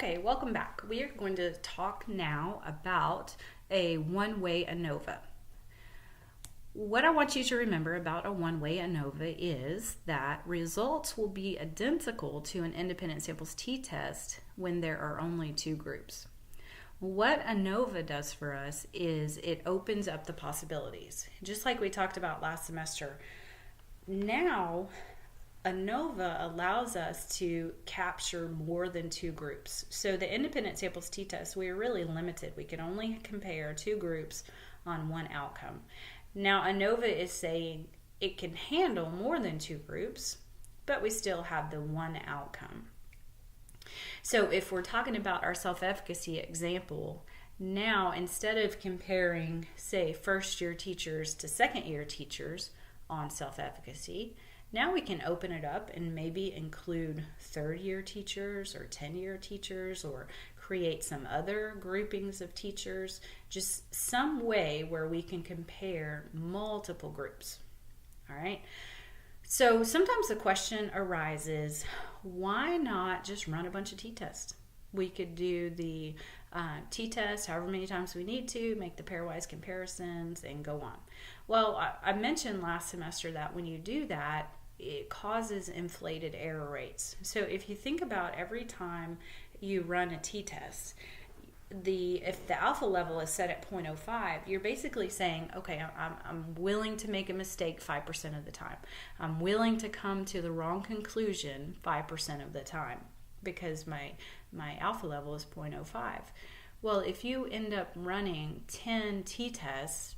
Okay, welcome back. We are going to talk now about a one-way ANOVA. What I want you to remember about a one-way ANOVA is that results will be identical to an independent samples t-test when there are only two groups. What ANOVA does for us is it opens up the possibilities. Just like we talked about last semester, now ANOVA allows us to capture more than two groups. So the independent samples t-test, we're really limited. We can only compare two groups on one outcome. Now ANOVA is saying it can handle more than two groups, but we still have the one outcome. So if we're talking about our self-efficacy example, now instead of comparing, say, first-year teachers to second-year teachers on self-efficacy, now we can open it up and maybe include third-year teachers or 10-year teachers, or create some other groupings of teachers, just some way where we can compare multiple groups. All right. So sometimes the question arises, why not just run a bunch of t-tests? We could do the t-test however many times we need to, make the pairwise comparisons, and go on. Well, I mentioned last semester that when you do that, it causes inflated error rates. So if you think about every time you run a t-test, if the alpha level is set at 0.05, you're basically saying, okay, I'm willing to make a mistake 5% of the time. I'm willing to come to the wrong conclusion 5% of the time because my alpha level is 0.05. Well, if you end up running 10 t-tests,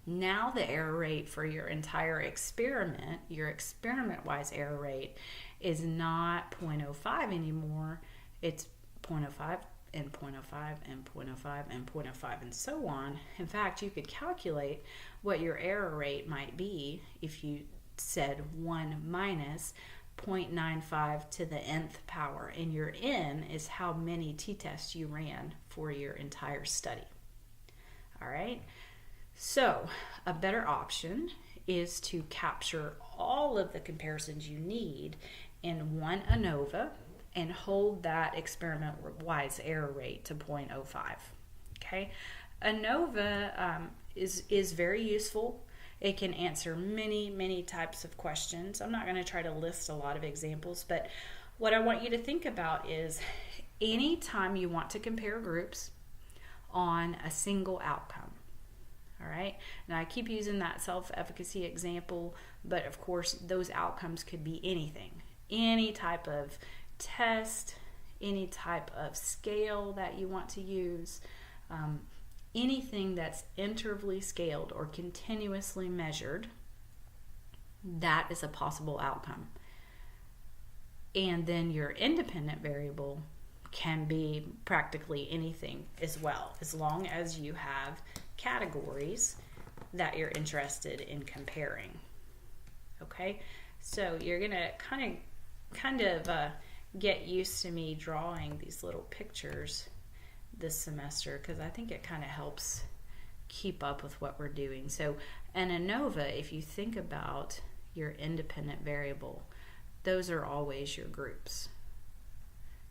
now the error rate for your entire experiment, your experiment-wise error rate, is not 0.05 anymore. It's 0.05 and 0.05 and 0.05 and 0.05 and so on. In fact, you could calculate what your error rate might be if you said 1 minus 0.95 to the nth power, and your n is how many t-tests you ran for your entire study. All right. So a better option is to capture all of the comparisons you need in one ANOVA and hold that experiment-wise error rate to 0.05. Okay, ANOVA is very useful. It can answer many types of questions. I'm not going to try to list a lot of examples, but what I want you to think about is anytime you want to compare groups on a single outcome. All right, now I keep using that self-efficacy example, but of course those outcomes could be anything, any type of test, any type of scale that you want to use, anything that's intervally scaled or continuously measured, that is a possible outcome. And then your independent variable can be practically anything as well, as long as you have categories that you're interested in comparing. Okay, so you're gonna kind of get used to me drawing these little pictures this semester, because I think it kind of helps keep up with what we're doing. So an ANOVA, if you think about your independent variable, those are always your groups.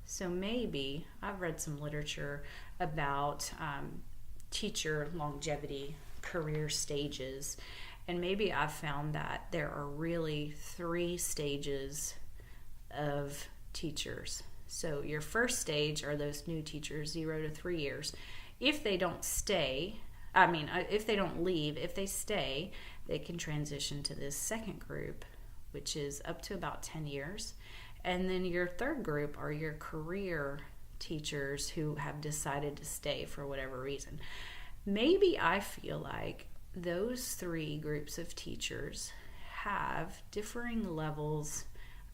So maybe I've read some literature about teacher longevity, career stages, and maybe I've found that there are really 3 stages of teachers. So your first stage are those new teachers, 0 to 3 years. If they don't stay, if they don't leave, if they stay, they can transition to this second group, which is up to about 10 years. And then your third group are your career teachers who have decided to stay for whatever reason. Maybe I feel like those 3 groups of teachers have differing levels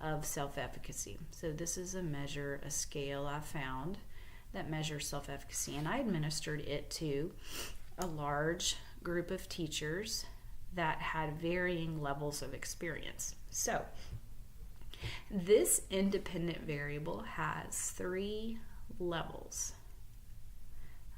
of self-efficacy. So this is a measure, a scale I found that measures self-efficacy, and I administered it to a large group of teachers that had varying levels of experience. So this independent variable has 3 levels.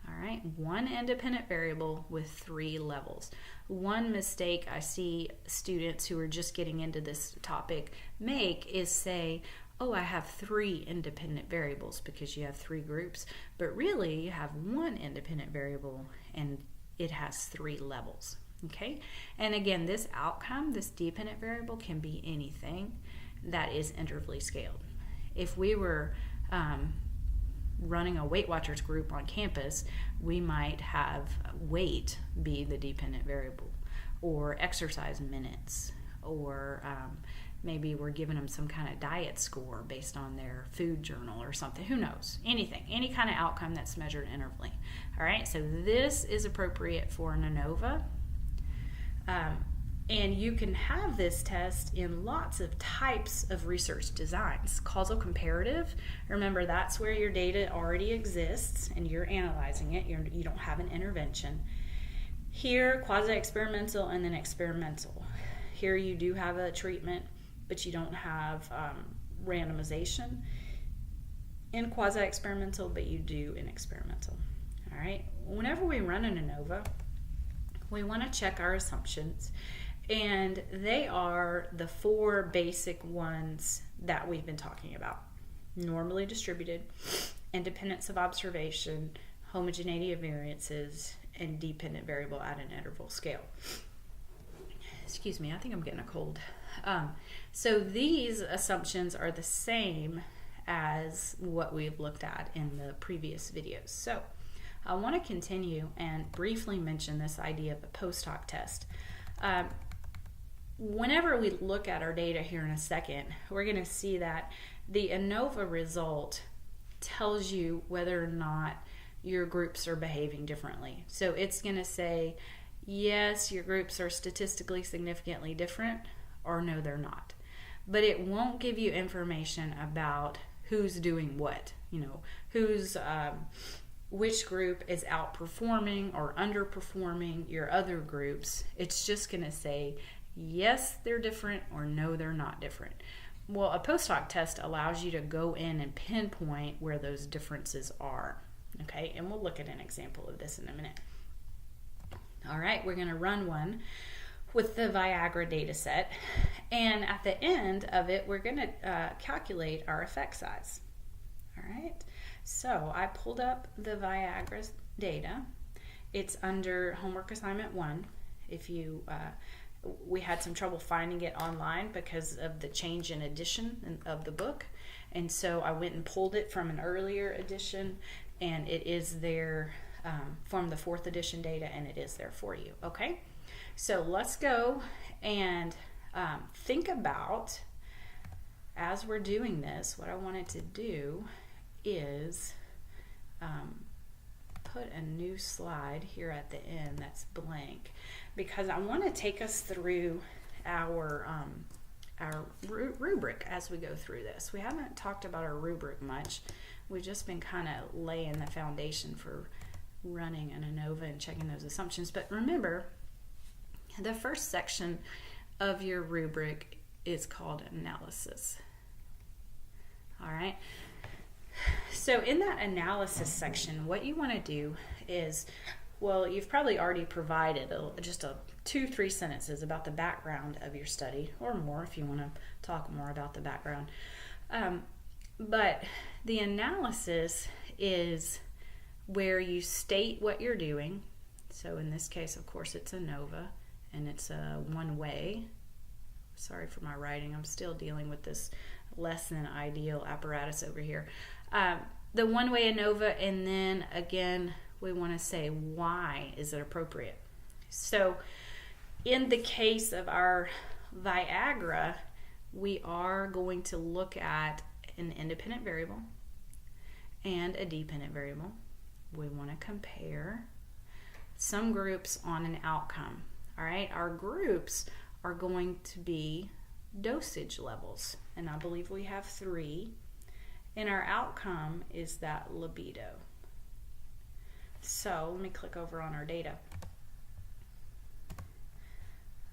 All right, one independent variable with 3 levels. One mistake I see students who are just getting into this topic make is say, oh, I have 3 independent variables because you have 3 groups, but really you have 1 independent variable and it has 3 levels. Okay, and again, this outcome, this dependent variable, can be anything that is intervally scaled. If we were running a Weight Watchers group on campus, we might have weight be the dependent variable, or exercise minutes, or maybe we're giving them some kind of diet score based on their food journal or something. Who knows? Anything, any kind of outcome that's measured intervally. All right, so this is appropriate for an ANOVA. And you can have this test in lots of types of research designs. Causal comparative, remember that's where your data already exists and you're analyzing it. You don't have an intervention. Here, quasi-experimental and then experimental. Here you do have a treatment, but you don't have randomization. In quasi-experimental, but you do in experimental. All right. Whenever we run an ANOVA, we want to check our assumptions, and they are the 4 basic ones that we've been talking about: normally distributed, independence of observation, homogeneity of variances, and dependent variable at an interval scale. Excuse me, I think I'm getting a cold. So these assumptions are the same as what we've looked at in the previous videos. So I want to continue and briefly mention this idea of a post hoc test. Whenever we look at our data here in a second, we're going to see that the ANOVA result tells you whether or not your groups are behaving differently. So it's going to say, yes, your groups are statistically significantly different, or no, they're not. But it won't give you information about who's doing what, which group is outperforming or underperforming your other groups. It's just going to say, yes, they're different, or no, they're not different. Well, a post hoc test allows you to go in and pinpoint where those differences are. Okay, and we'll look at an example of this in a minute. All right, we're going to run one with the Viagra data set, and at the end of it, we're going to calculate our effect size. All right. So I pulled up the Viagra data. It's under homework assignment 1. We had some trouble finding it online because of the change in edition of the book, and so I went and pulled it from an earlier edition, and it is there from the 4th edition data, and it is there for you. Okay, so let's go and think about, as we're doing this, what I wanted to do is put a new slide here at the end that's blank, because I want to take us through our rubric as we go through this. We haven't talked about our rubric much. We've just been kind of laying the foundation for running an ANOVA and checking those assumptions. But remember, the first section of your rubric is called analysis. All right. So in that analysis section, what you want to do is, well, you've probably already provided just 2-3 sentences about the background of your study, or more if you want to talk more about the background. But the analysis is where you state what you're doing. So in this case, of course, it's ANOVA, and it's a one-way. Sorry for my writing. I'm still dealing with this less than ideal apparatus over here. The one-way ANOVA, and then again, we want to say, why is it appropriate? So in the case of our Viagra, we are going to look at an independent variable and a dependent variable. We want to compare some groups on an outcome. All right, our groups are going to be dosage levels, and I believe we have 3, and our outcome is that libido. So let me click over on our data.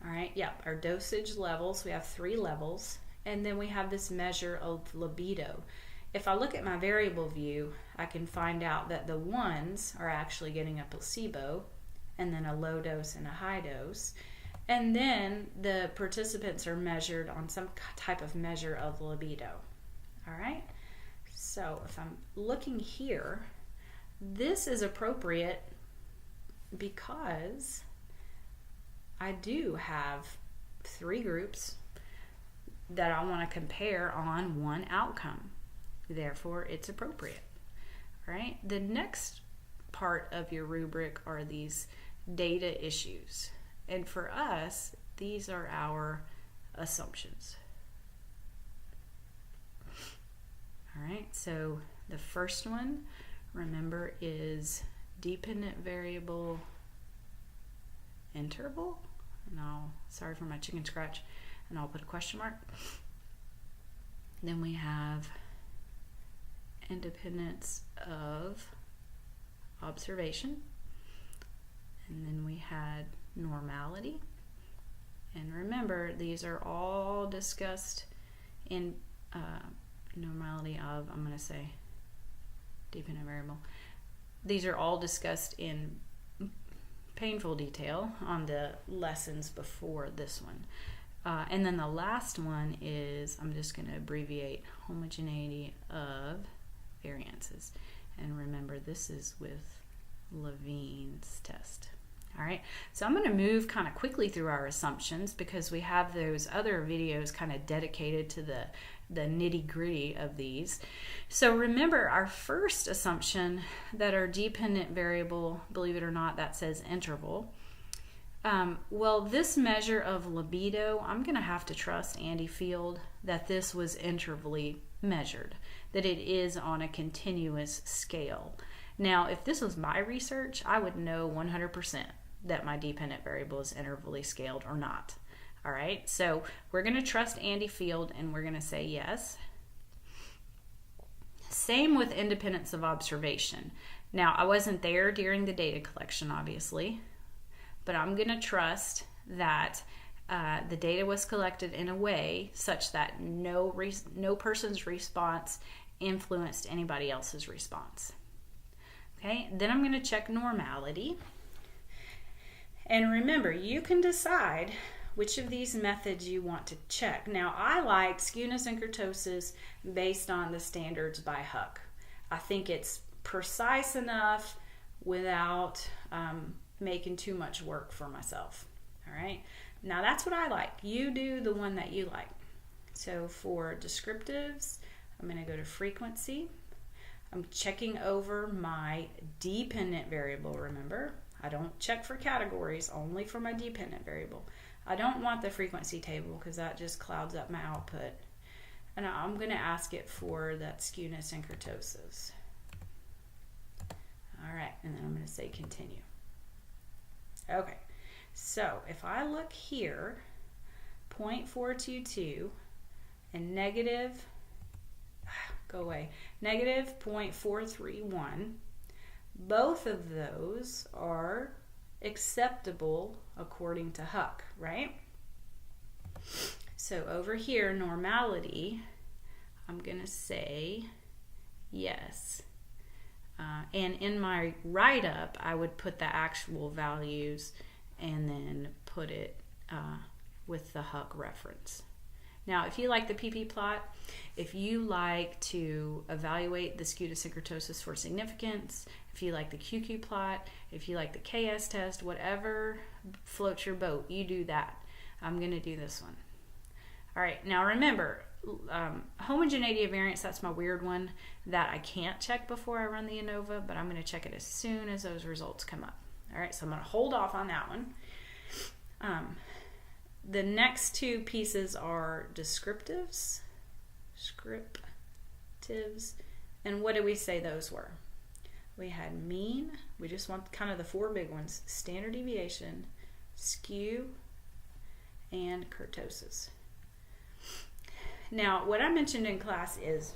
All right, yep, our dosage levels, we have 3 levels, and then we have this measure of libido. If I look at my variable view, I can find out that the ones are actually getting a placebo, and then a low dose and a high dose. And then the participants are measured on some type of measure of libido. So if I'm looking here, this is appropriate because I do have 3 groups that I want to compare on one outcome. Therefore, it's appropriate. All right. The next part of your rubric are these data issues. And for us, these are our assumptions. All right. So the first one, remember, is dependent variable interval. And sorry for my chicken scratch, and I'll put a question mark. Then we have independence of observation. And then we had normality. And remember, these are all discussed in normality of, I'm going to say, dependent variable. These are all discussed in painful detail on the lessons before this one. And then the last one is, I'm just going to abbreviate, homogeneity of variances. And remember, this is with Levine's test. All right, so I'm going to move kind of quickly through our assumptions because we have those other videos kind of dedicated to the nitty-gritty of these. So remember, our first assumption that our dependent variable, believe it or not, that says interval. Well, this measure of libido, I'm going to have to trust Andy Field that this was intervally measured, that it is on a continuous scale. Now, if this was my research, I would know 100% that my dependent variable is intervally scaled or not. All right, so we're going to trust Andy Field and we're going to say yes. Same with independence of observation. Now, I wasn't there during the data collection, obviously, but I'm going to trust that the data was collected in a way such that no person's response influenced anybody else's response. Okay, then I'm going to check normality. And remember, you can decide which of these methods you want to check. Now, I like skewness and kurtosis based on the standards by Huck. I think it's precise enough without making too much work for myself. All right, now that's what I like. You do the one that you like. So for descriptives, I'm going to go to frequency. I'm checking over my dependent variable, remember. I don't check for categories, only for my dependent variable. I don't want the frequency table because that just clouds up my output. And I'm going to ask it for that skewness and kurtosis. All right, and then I'm going to say continue. Okay, so if I look here, 0.422 and negative 0.431, both of those are acceptable according to Huck, right? So over here, normality, I'm going to say yes. And in my write-up, I would put the actual values and then put it with the Huck reference. Now, if you like the PP plot, if you like to evaluate the skewness and kurtosis for significance, if you like the QQ plot, if you like the KS test, whatever floats your boat, you do that. I'm going to do this one. All right, now remember, homogeneity of variance, that's my weird one that I can't check before I run the ANOVA, but I'm going to check it as soon as those results come up. All right, so I'm going to hold off on that one. The next two pieces are descriptives, and what did we say those were? We had mean, we just want kind of the 4 big ones, standard deviation, skew, and kurtosis. Now, what I mentioned in class is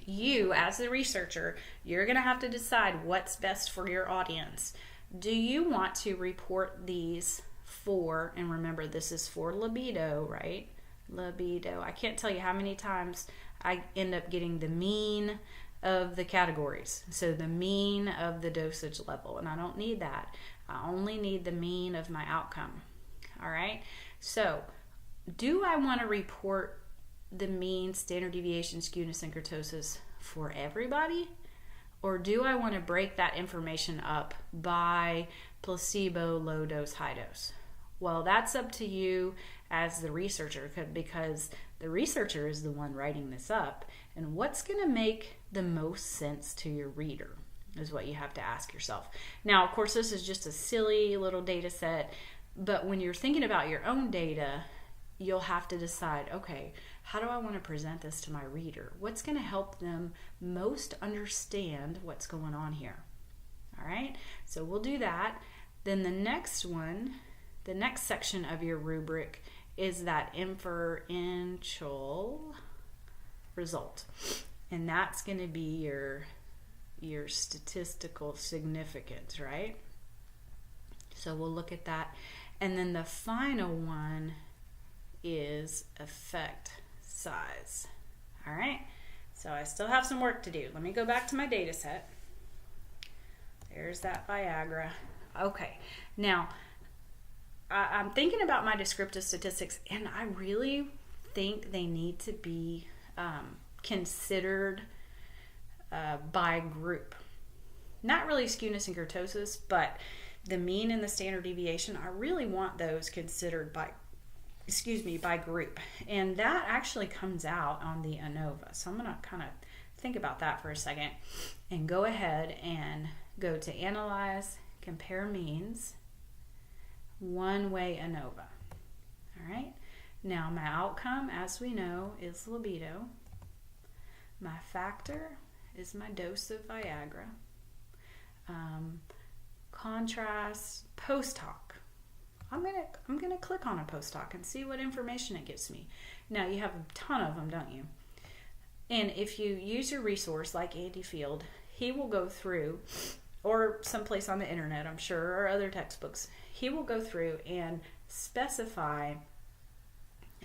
you, as the researcher, you're going to have to decide what's best for your audience. Do you want to report these for, and remember this is for libido, right? Libido. I can't tell you how many times I end up getting the mean of the categories. So the mean of the dosage level, and I don't need that. I only need the mean of my outcome. All right. So do I want to report the mean, standard deviation, skewness, and kurtosis for everybody? Or do I want to break that information up by placebo, low dose, high dose? Well, that's up to you as the researcher, because the researcher is the one writing this up. And what's going to make the most sense to your reader is what you have to ask yourself. Now, of course, this is just a silly little data set, but when you're thinking about your own data, you'll have to decide, okay, how do I want to present this to my reader? What's going to help them most understand what's going on here? All right, so we'll do that. Then the next one, the next section of your rubric is that inferential result. And that's going to be your statistical significance, right? So we'll look at that. And then the final one is effect size. All right, so I still have some work to do. Let me go back to my data set. There's that Viagra. Okay, now I'm thinking about my descriptive statistics, and I really think they need to be considered by group. Not really skewness and kurtosis, but the mean and the standard deviation, I really want those considered by group. And that actually comes out on the ANOVA. So I'm going to kind of think about that for a second and go ahead and go to Analyze, Compare Means, One-Way ANOVA. All right. Now my outcome, as we know, is libido. My factor is my dose of Viagra. Contrast, post hoc. I'm gonna click on a post hoc and see what information it gives me. Now you have a ton of them, don't you? And if you use your resource like Andy Field, he will go through, or someplace on the internet, I'm sure, or other textbooks, he will go through and specify,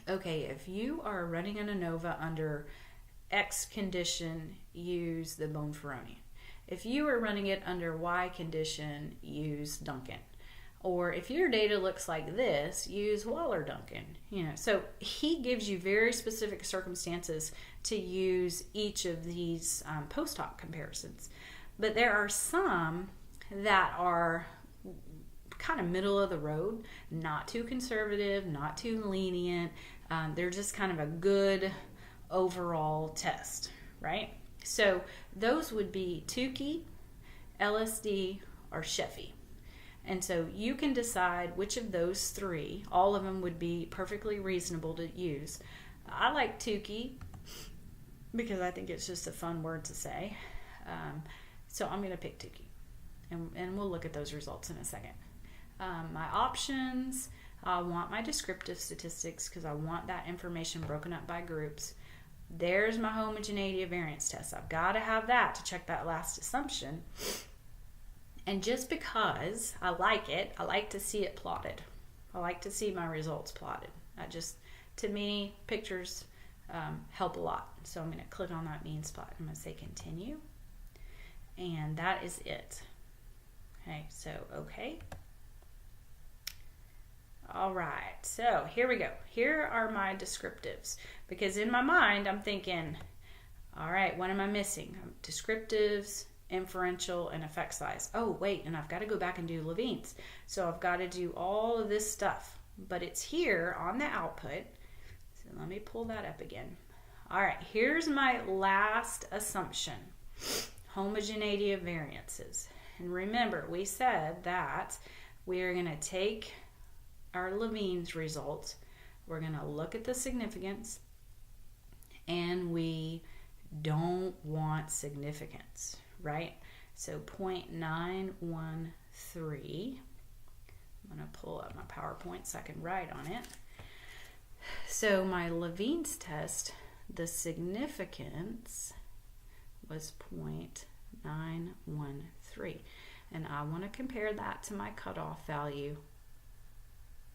okay, if you are running an ANOVA under X condition, use the Bonferroni. If you are running it under Y condition, use Duncan. Or if your data looks like this, use Waller-Duncan. So he gives you very specific circumstances to use each of these post hoc comparisons. But there are some that are kind of middle of the road, not too conservative, not too lenient. They're just kind of a good overall test, right? So those would be Tukey, LSD, or Sheffy. And so you can decide which of those three. All of them would be perfectly reasonable to use. I like Tukey because I think it's just a fun word to say. So I'm going to pick Tukey. And we'll look at those results in a second. My options, I want my descriptive statistics because I want that information broken up by groups. There's my homogeneity of variance test. I've got to have that to check that last assumption. And just because I like it, I like to see it plotted. I like to see my results plotted. To me, pictures help a lot. So I'm going to click on that mean spot. I'm going to say continue. And that is it. Okay, so okay. All right, so here we go. Here are my descriptives. Because in my mind, I'm thinking, all right, what am I missing? Descriptives, inferential, and effect size. Oh, wait, and I've got to go back and do Levine's. So I've got to do all of this stuff. But it's here on the output. So let me pull that up again. All right, here's my last assumption. Homogeneity of variances. And remember, we said that we are going to take our Levine's results. We're going to look at the significance. And we don't want significance, right? So 0.913. I'm going to pull up my PowerPoint so I can write on it. So my Levine's test, the significance was 0.913. And I want to compare that to my cutoff value.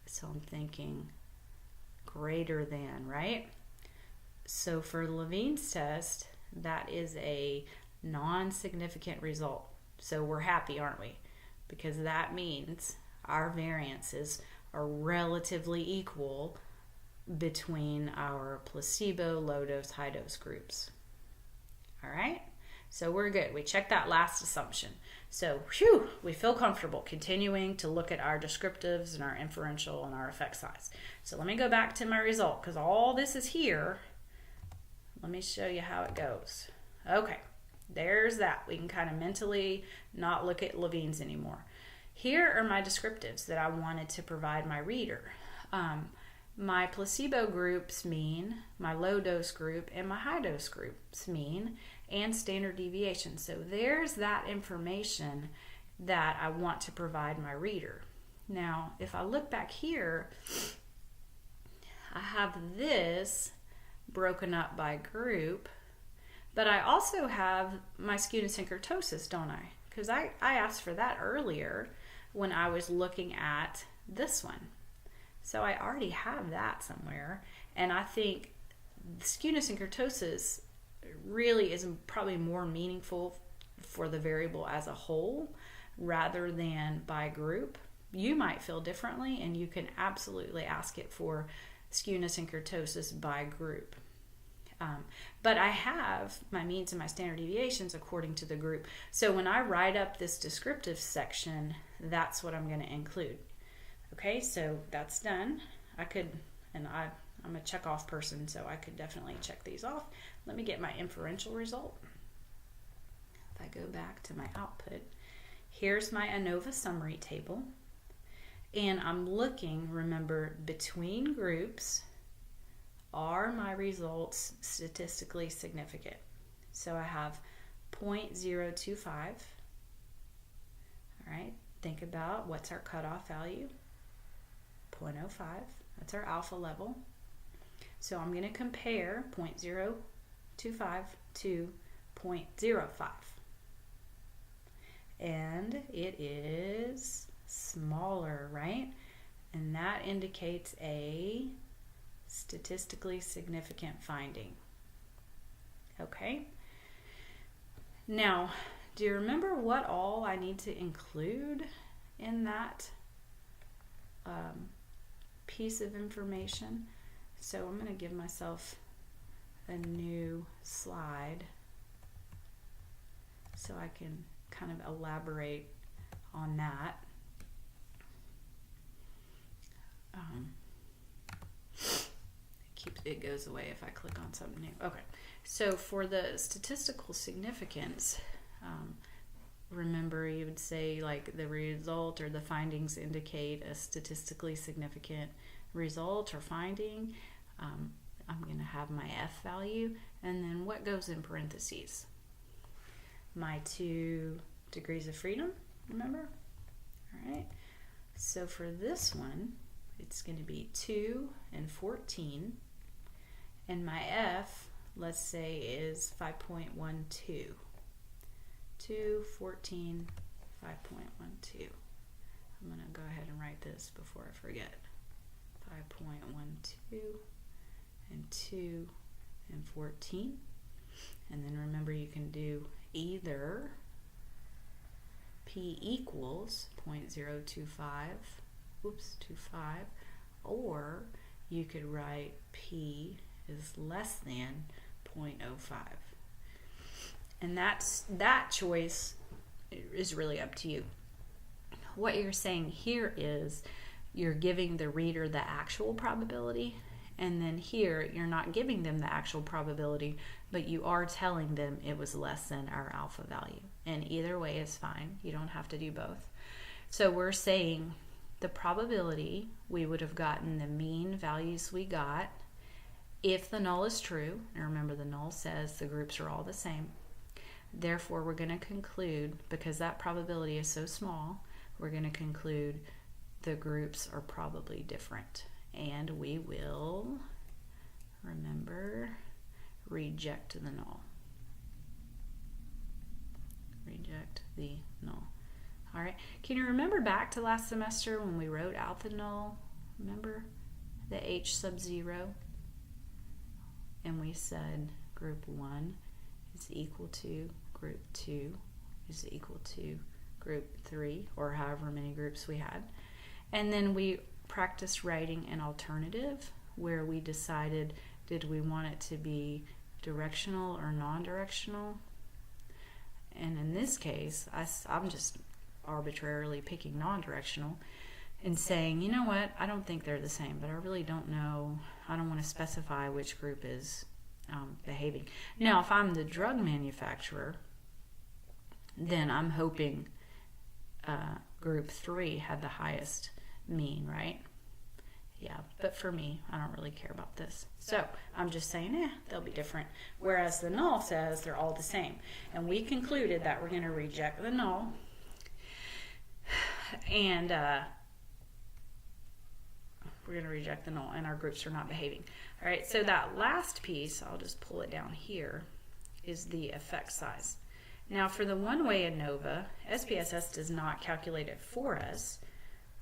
So I'm thinking greater than, right? So for Levine's test, that is a non-significant result. So we're happy, aren't we? Because that means our variances are relatively equal between our placebo, low dose, high dose groups. All right, so we're good. We checked that last assumption. So whew, we feel comfortable continuing to look at our descriptives and our inferential and our effect size. So let me go back to my result because all this is here. Let me show you how it goes. Okay, there's that. We can kind of mentally not look at Levine's anymore. Here are my descriptives that I wanted to provide my reader. My placebo group's mean, my low dose group, and my high dose group's mean, and standard deviation. So there's that information that I want to provide my reader. Now, if I look back here, I have this broken up by group, but I also have my skewness and kurtosis, don't I? Because I asked for that earlier when I was looking at this one. So I already have that somewhere, and I think skewness and kurtosis really is probably more meaningful for the variable as a whole rather than by group. You might feel differently, and you can absolutely ask it for skewness and kurtosis by group. But I have my means and my standard deviations according to the group. So when I write up this descriptive section, that's what I'm going to include. Okay, so that's done. I'm a check off person, so I could definitely check these off. Let me get my inferential result. If I go back to my output, here's my ANOVA summary table. And I'm looking, remember, between groups, are my results statistically significant? So I have 0.025. All right, think about what's our cutoff value. 0.05, that's our alpha level. So I'm going to compare 0.025 to 0.05. And it is smaller, right? And that indicates a statistically significant finding. Okay? Now, do you remember what all I need to include in that piece of information? So I'm going to give myself a new slide so I can kind of elaborate on that. It goes away if I click on something new. Okay, so for the statistical significance, remember you would say like the result or the findings indicate a statistically significant result or finding. I'm going to have my F value, and then what goes in parentheses? My 2 degrees of freedom, remember? All right, so for this one, it's going to be 2 and 14, and my F, let's say, is 5.12. 2, 14, 5.12. I'm going to go ahead and write this before I forget. 5.12 and 2 and 14. And then remember, you can do either P equals 0.025, 25, or you could write P is less than 0.05. And that choice is really up to you. What you're saying here is you're giving the reader the actual probability, and then here you're not giving them the actual probability, but you are telling them it was less than our alpha value. And either way is fine. You don't have to do both. So we're saying the probability we would have gotten the mean values we got if the null is true. And remember, the null says the groups are all the same. Therefore, we're going to conclude, because that probability is so small, we're going to conclude the groups are probably different. And we will, remember, reject the null. Reject the null. All right. Can you remember back to last semester when we wrote out the null? Remember the H sub 0? And we said group 1 is equal to group 2 is equal to group 3, or however many groups we had. And then we practiced writing an alternative where we decided, did we want it to be directional or non-directional. And in this case, I'm just arbitrarily picking non-directional and saying, you know what, I don't think they're the same, but I really don't know. I don't want to specify which group is behaving. Now, if I'm the drug manufacturer, then I'm hoping group 3 had the highest mean, right? Yeah, but for me, I don't really care about this. So I'm just saying, they'll be different. Whereas the null says they're all the same. And we concluded that we're going to reject the null. And we're going to reject the null, and our groups are not behaving. All right, so that last piece, I'll just pull it down here, is the effect size. Now for the one-way ANOVA, SPSS does not calculate it for us,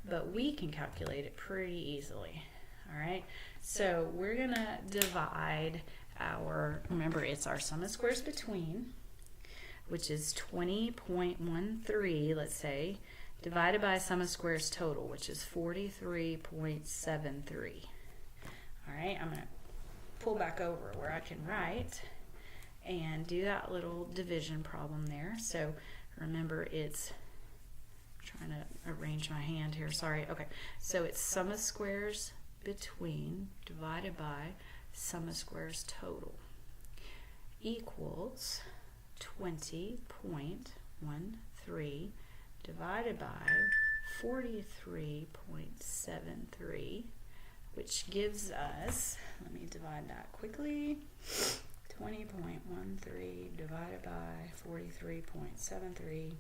but we can calculate it pretty easily. All right, so we're going to divide our, remember it's our sum of squares between, which is 20.13, let's say, divided by sum of squares total, which is 43.73. All right, I'm going to pull back over where I can write and do that little division problem there. So remember, it's, I'm trying to arrange my hand here, sorry. Okay, so it's sum of squares between divided by sum of squares total equals 20.13 divided by 43.73, which gives us, let me divide that quickly, 20.13 divided by 43.73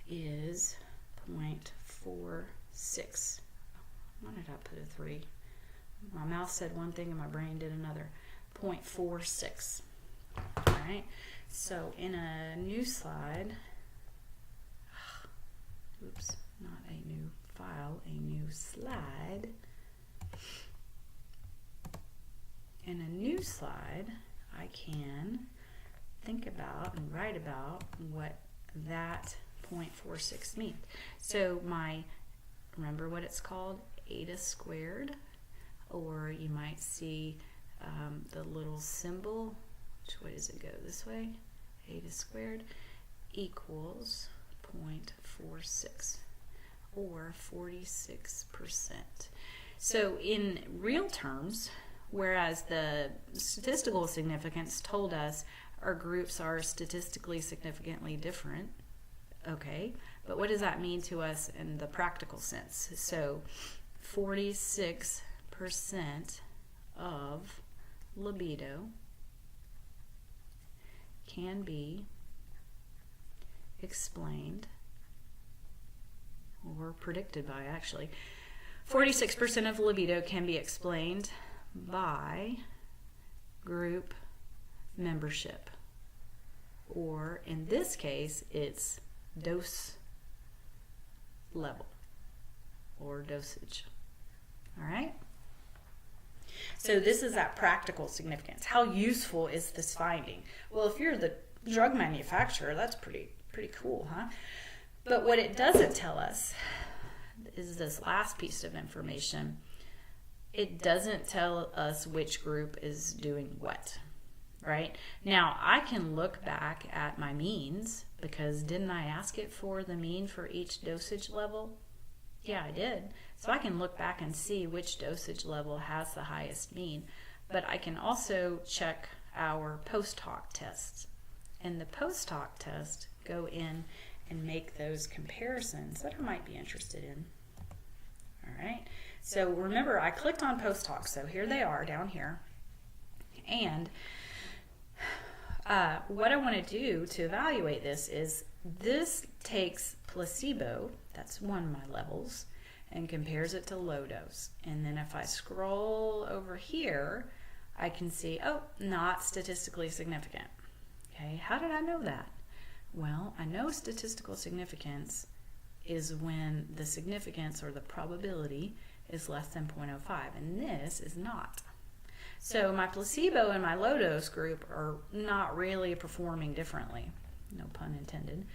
is 0.46. Why did I put a 3? My mouth said one thing and my brain did another. 0.46. All right, so in a new slide, oops, not a new file, a new slide. In a new slide, I can think about and write about what that 0.46 means. So remember what it's called? Eta squared, or you might see the little symbol, which way does it go? This way? Eta squared equals 0.46, or 46%. So in real terms, whereas the statistical significance told us our groups are statistically significantly different, okay, but what does that mean to us in the practical sense? So 46% of libido can be explained, or predicted by, actually. 46% of libido can be explained by group membership, or in this case, it's dose level or dosage. All right? So this is that practical significance. How useful is this finding? Well, if you're the drug manufacturer, that's pretty cool, huh? But what it doesn't tell us is this last piece of information. It doesn't tell us which group is doing what, right? Now, I can look back at my means, because didn't I ask it for the mean for each dosage level? Yeah, I did. So I can look back and see which dosage level has the highest mean. But I can also check our post hoc tests. And the post hoc tests go in and make those comparisons that I might be interested in. All right. So remember, I clicked on post hoc, so here they are down here. And what I want to do to evaluate this is, this takes placebo, that's one of my levels, and compares it to low dose. And then if I scroll over here, I can see, oh, not statistically significant. Okay, how did I know that? Well, I know statistical significance is when the significance, or the probability, is less than 0.05, and this is not. So my placebo and my low dose group are not really performing differently, no pun intended.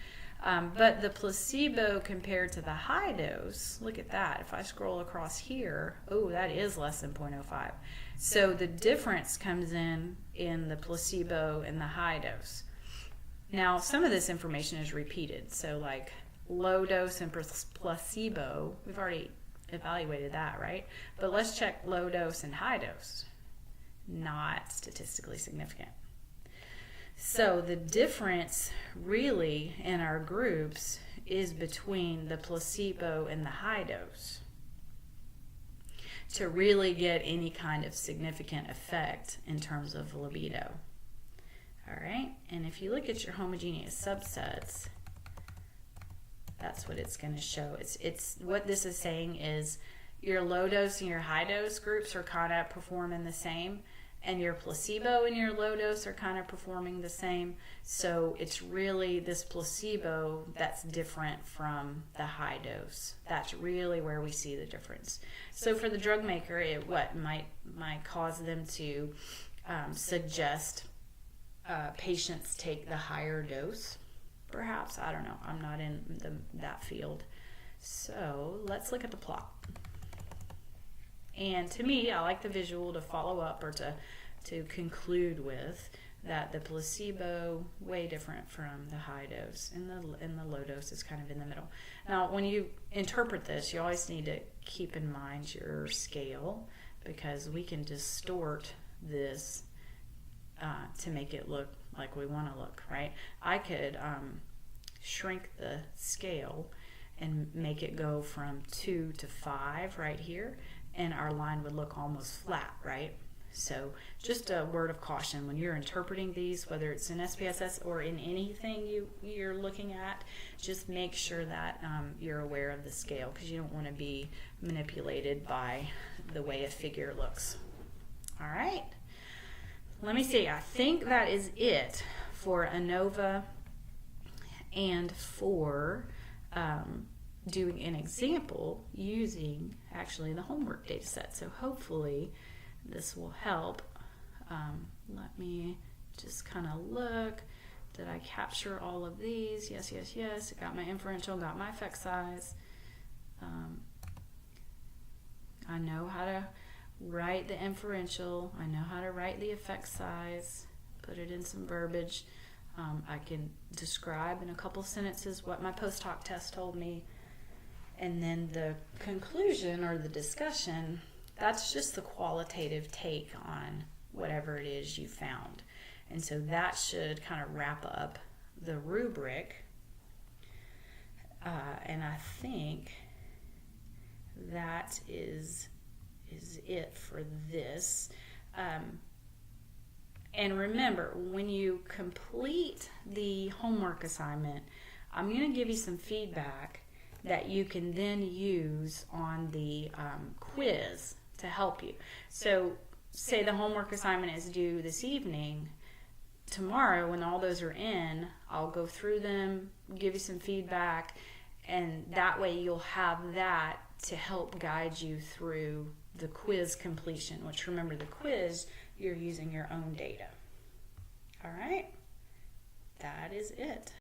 But the placebo compared to the high dose, look at that. If I scroll across here, oh, that is less than 0.05. So the difference comes in the placebo and the high dose. Now, some of this information is repeated. So like low dose and placebo, we've already evaluated that, right? But let's check low dose and high dose. Not statistically significant. So the difference really in our groups is between the placebo and the high dose to really get any kind of significant effect in terms of libido. All right, and if you look at your homogeneous subsets, that's what it's going to show. It's what this is saying is your low dose and your high dose groups are kind of performing the same, and your placebo and your low dose are kind of performing the same. So it's really this placebo that's different from the high dose. That's really where we see the difference. So for the drug maker, it might cause them to suggest patients take the higher dose, perhaps. I don't know. I'm not in that field. So let's look at the plot. And to me, I like the visual to follow up or to conclude with that the placebo way different from the high dose, and the low dose is kind of in the middle. Now, when you interpret this, you always need to keep in mind your scale, because we can distort this to make it look like we want to look, right? I could shrink the scale and make it go from 2 to 5 right here, and our line would look almost flat, right? So just a word of caution when you're interpreting these, whether it's in SPSS or in anything you're looking at, just make sure that you're aware of the scale, because you don't want to be manipulated by the way a figure looks. All right, let me see. I think that is it for ANOVA and for doing an example using actually the homework data set. So hopefully this will help. Let me just kind of look. Did I capture all of these? Yes, yes, yes. Got my inferential, got my effect size. I know how to write the inferential. I know how to write the effect size, put it in some verbiage. I can describe in a couple sentences what my post hoc test told me. And then the conclusion or the discussion, that's just the qualitative take on whatever it is you found. And so that should kind of wrap up the rubric. And I think that is it for this. And remember, when you complete the homework assignment, I'm going to give you some feedback that you can then use on the quiz to help you. So say the homework assignment is due this evening. Tomorrow, when all those are in, I'll go through them, give you some feedback, and that way you'll have that to help guide you through the quiz completion, which, remember, the quiz, you're using your own data. All right, that is it.